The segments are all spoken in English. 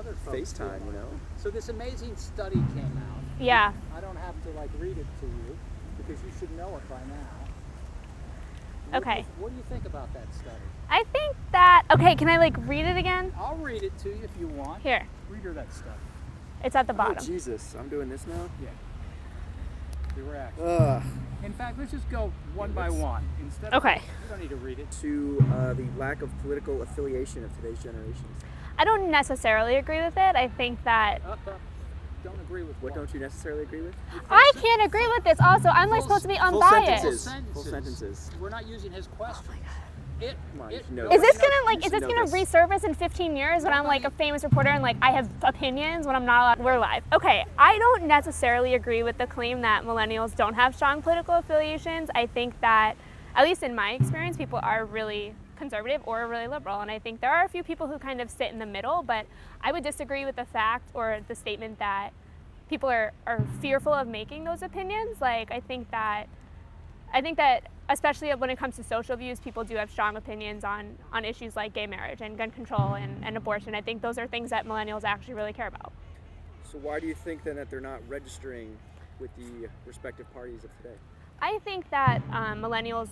other folks FaceTime, you know. So this amazing study came out. Yeah. I don't have to read it to you because you should know it by now. Okay. What do you think about that study? I think that, okay, can I read it again? I'll read it to you if you want. Here. Read her that study. It's at the Oh, bottom. Jesus. I'm doing this now? Yeah. Direct. Ugh. In fact, let's just go one by one. Instead of, Okay. You don't need to read it. To the lack of political affiliation of today's generations. I don't necessarily agree with it. I think that Don't agree with What don't you necessarily agree with? I can't agree with this also. I'm supposed to be Full unbiased. sentences. Full sentences. We're not using his question. Come on, you should know Is this this. gonna You is should this know gonna this. resurface in 15 years when I'm a famous reporter and I have opinions when I'm not allowed? We're live. Okay, I don't necessarily agree with the claim that millennials don't have strong political affiliations. I think that, at least in my experience, people are really conservative or really liberal, and I think there are a few people who kind of sit in the middle, but I would disagree with the fact or the statement that people are fearful of making those opinions. I think that especially when it comes to social views, people do have strong opinions on issues like gay marriage and gun control and abortion. I think those are things that millennials actually really care about. So why do you think then that they're not registering with the respective parties of today? I think that millennials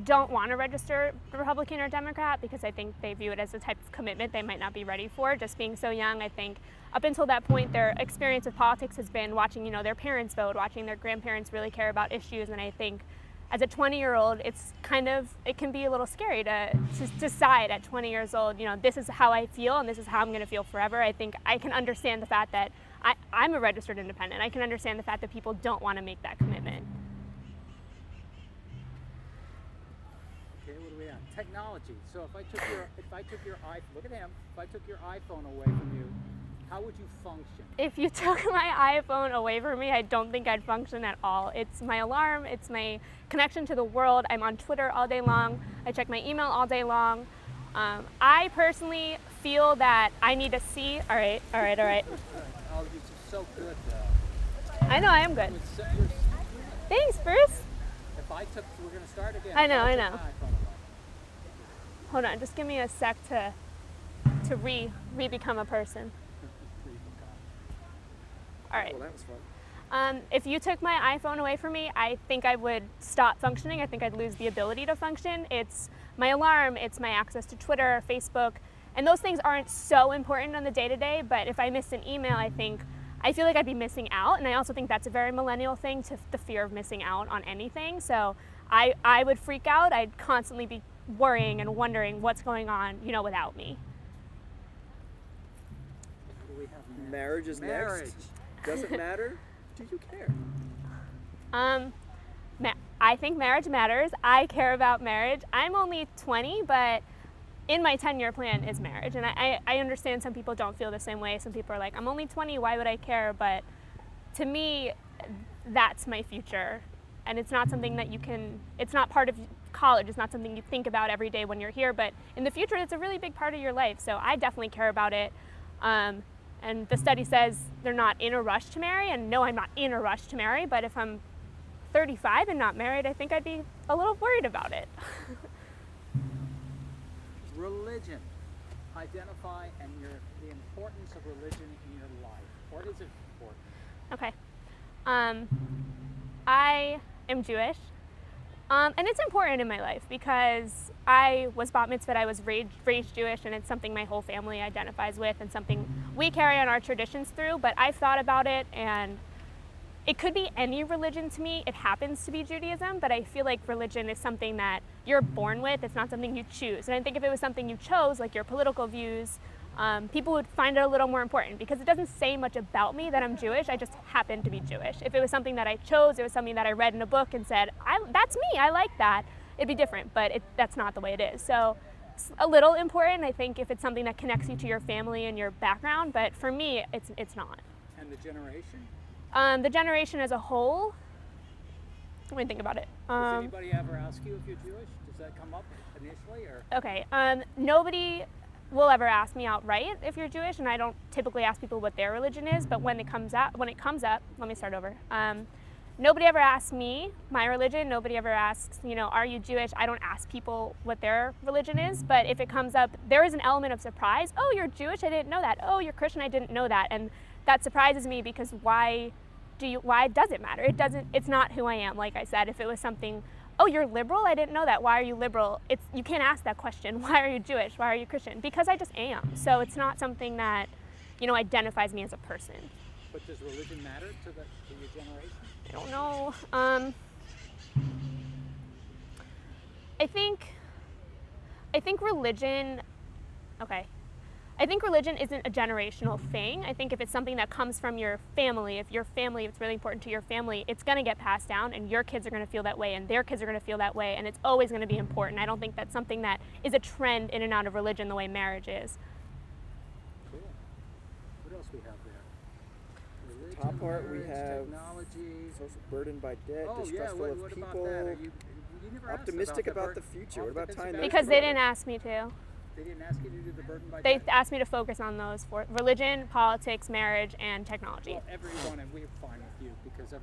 don't want to register Republican or Democrat because I think they view it as a type of commitment they might not be ready for. Just being so young, I think up until that point, their experience with politics has been watching, their parents vote, watching their grandparents really care about issues, and I think as a 20-year-old, it can be a little scary to decide at 20 years old, this is how I feel and this is how I'm going to feel forever. I think I can understand the fact that I'm a registered independent. I can understand the fact that people don't want to make that commitment. Okay, what are we on? Technology. So if I took your iPhone, look at him. If I took your iPhone away from you, how would you function? If you took my iPhone away from me, I don't think I'd function at all. It's my alarm, it's my connection to the world. I'm on Twitter all day long. I check my email all day long. I personally feel that I need to see, all right. Oh, you're so good though. I know, I am good. Thanks, Bruce. We're going to start again. I know. If I took my iPhone away. Hold on, just give me a sec to re-become a person. All right. Well, that was fun. If you took my iPhone away from me, I think I would stop functioning. I think I'd lose the ability to function. It's my alarm, it's my access to Twitter, Facebook, and those things aren't so important on the day-to-day, but if I missed an email, I feel like I'd be missing out, and I also think that's a very millennial thing, the fear of missing out on anything. So I would freak out. I'd constantly be worrying and wondering what's going on, without me. What do we have next? Marriage is next. Does it matter? Do you care? I think marriage matters. I care about marriage. I'm only 20, but in my 10-year plan is marriage. And I understand some people don't feel the same way. Some people are like, I'm only 20, why would I care? But to me, that's my future. And it's not something that it's not part of college. It's not something you think about every day when you're here. But in the future, it's a really big part of your life. So I definitely care about it. And the study says they're not in a rush to marry. And no, I'm not in a rush to marry. But if I'm 35 and not married, I think I'd be a little worried about it. Religion. Identify the importance of religion in your life. What is it important? Okay. I am Jewish. And it's important in my life because I was bat mitzvahed, I was raised Jewish, and it's something my whole family identifies with and something we carry on our traditions through. But I've thought about it, and it could be any religion to me. It happens to be Judaism, but I feel like religion is something that you're born with. It's not something you choose. And I think if it was something you chose, like your political views, people would find it a little more important because it doesn't say much about me that I'm Jewish. I just happen to be Jewish. If it was something that I chose, it was something that I read in a book and said, that's me, I like that, it'd be different, but that's not the way it is. So it's a little important, I think, if it's something that connects you to your family and your background, but for me, it's not. And the generation? The generation as a whole, let me think about it. Does anybody ever ask you if you're Jewish? Does that come up initially, or? Okay, nobody will ever ask me outright if you're Jewish, and I don't typically ask people what their religion is, but when it comes up, let me start over. nobody ever asks me my religion. Nobody ever asks, are you Jewish? I don't ask people what their religion is, but if it comes up, there is an element of surprise. Oh, you're Jewish? I didn't know that. Oh, you're Christian? I didn't know that. And that surprises me because why does it matter? It's not who I am, like I said. If it was something, oh, you're liberal? I didn't know that. Why are you liberal? You can't ask that question. Why are you Jewish? Why are you Christian? Because I just am. So it's not something that, identifies me as a person. But does religion matter to your generation? I don't know. I think religion, okay. I think religion isn't a generational thing. I think if it's something that comes from your family, if it's really important to your family, it's going to get passed down, and your kids are going to feel that way, and their kids are going to feel that way, and it's always going to be important. I don't think that's something that is a trend in and out of religion the way marriage is. Cool. What else we have there? Religion, Top part we marriage, have technology. social burden by debt, Oh yeah, distrustful what of about people, that? You never asked optimistic about the burden- future. What about optimistic tying about that Because they together? didn't ask me to. They didn't ask you to do the burden by They debt? asked me to focus on those four: religion, politics, marriage, and technology. Well, everyone, and we're fine with you because